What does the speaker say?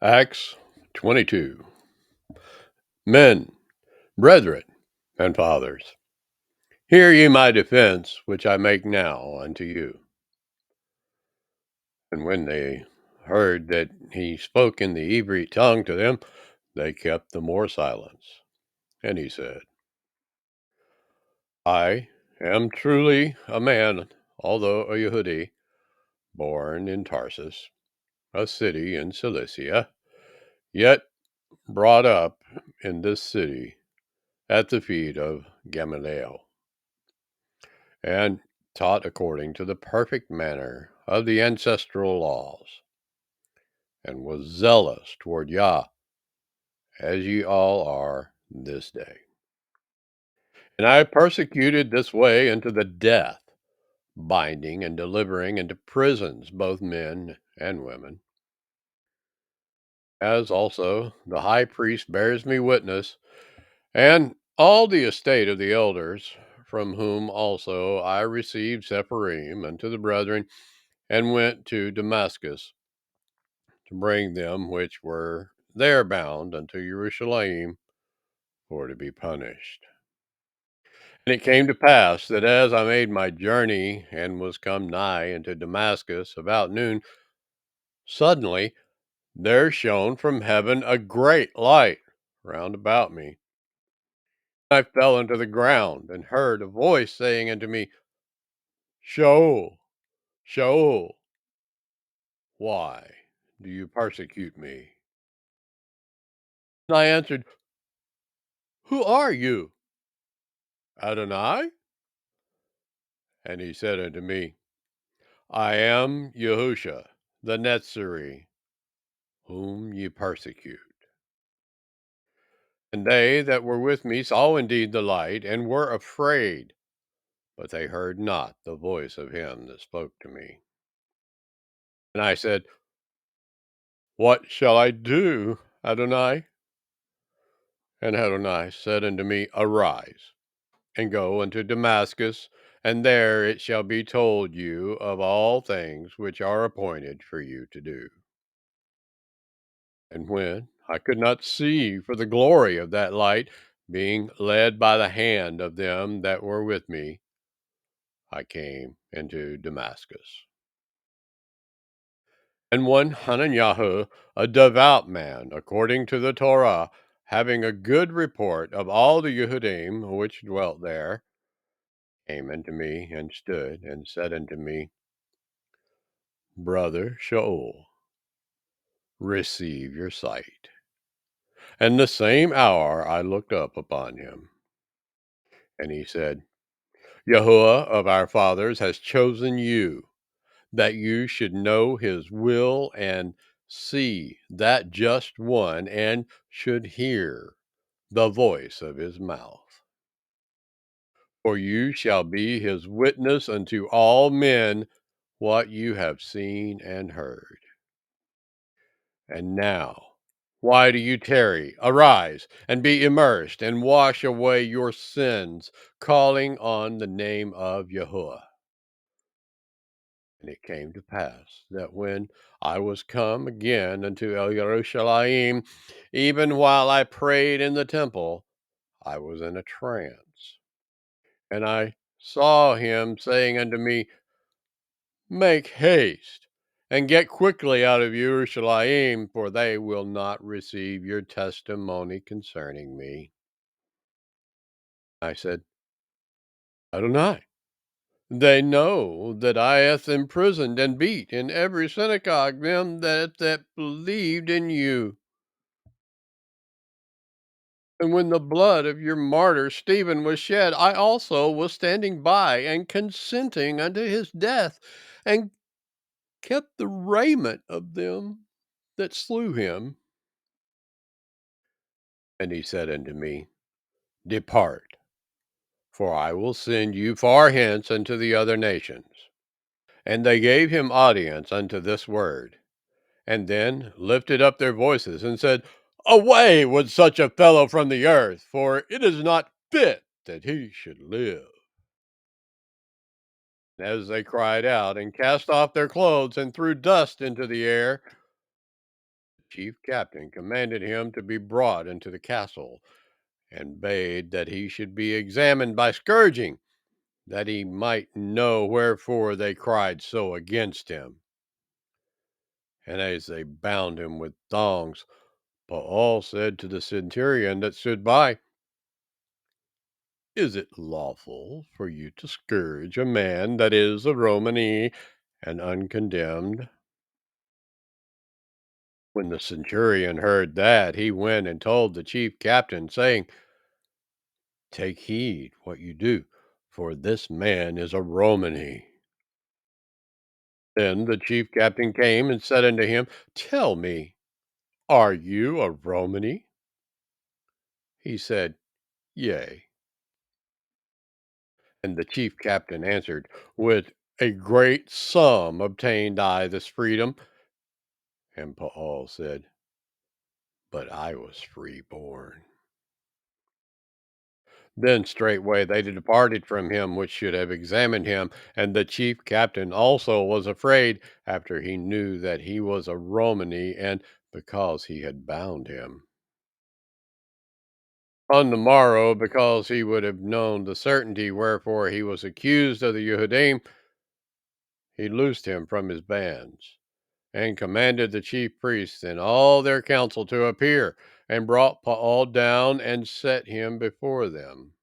Acts 22. Men, brethren, and fathers, hear ye my defense, which I make now unto you. And when they heard that he spoke in the Hebrew tongue to them, they kept the more silence. And he said, I am truly a man, although a Yahudi, born in Tarsus, a city in Cilicia, yet brought up in this city at the feet of Gamaliel, and taught according to the perfect manner of the ancestral laws, and was zealous toward Yah, as ye all are this day. And I persecuted this way unto the death, binding and delivering into prisons both men and women, as also the high priest bears me witness, and all the estate of the elders, from whom also I received Sepharim unto the brethren, and went to Damascus to bring them which were there bound unto Jerusalem for to be punished. And it came to pass that as I made my journey and was come nigh into Damascus about noon, suddenly there shone from heaven a great light round about me. I fell unto the ground and heard a voice saying unto me, Shaul, Shaul, why do you persecute me? And I answered, Who are you? Adonai? And he said unto me, I am Yahusha, the Netzari, whom ye persecute. And they that were with me saw indeed the light, and were afraid, but they heard not the voice of him that spoke to me. And I said, What shall I do, Adonai? And Adonai said unto me, Arise, and go unto Damascus, and there it shall be told you of all things which are appointed for you to do. And when I could not see for the glory of that light, being led by the hand of them that were with me, I came into Damascus. And one Hananiah, a devout man, according to the Torah, having a good report of all the Yehudim which dwelt there, came unto me and stood and said unto me, Brother Shaul, receive your sight. And the same hour I looked up upon him. And he said, Yahuwah of our fathers has chosen you, that you should know his will and see that just one, and should hear the voice of his mouth. For you shall be his witness unto all men what you have seen and heard. And now, why do you tarry? Arise and be immersed, and wash away your sins, calling on the name of Yahuwah. And it came to pass that when I was come again unto El Jerusalem, even while I prayed in the temple, I was in a trance. And I saw him saying unto me, Make haste, and get quickly out of Jerusalem, for they will not receive your testimony concerning me. I said, Adonai, they know that I hath imprisoned and beat in every synagogue them that believed in you. And when the blood of your martyr Stephen was shed, I also was standing by and consenting unto his death, and kept the raiment of them that slew him. And he said unto me, Depart, for I will send you far hence unto the other nations. And they gave him audience unto this word, and then lifted up their voices and said, Away with such a fellow from the earth, for it is not fit that he should live. As they cried out and cast off their clothes and threw dust into the air, chief captain commanded him to be brought into the castle, and bade that he should be examined by scourging, that he might know wherefore they cried so against him. And as they bound him with thongs, Paul said to the centurion that stood by, "Is it lawful for you to scourge a man that is a Romany and uncondemned?" When the centurion heard that, he went and told the chief captain, saying, "Take heed what you do, for this man is a Romany." Then the chief captain came and said unto him, "Tell me, are you a Romany?" He said, "Yea." And the chief captain answered, "With a great sum obtained I this freedom." And Paul said, "But I was freeborn." Then straightway they departed from him which should have examined him, and the chief captain also was afraid, after he knew that he was a Romany, and because he had bound him. On the morrow, because he would have known the certainty wherefore he was accused of the Yehudim, he loosed him from his bands, and commanded the chief priests and all their council to appear, and brought Paul down and set him before them.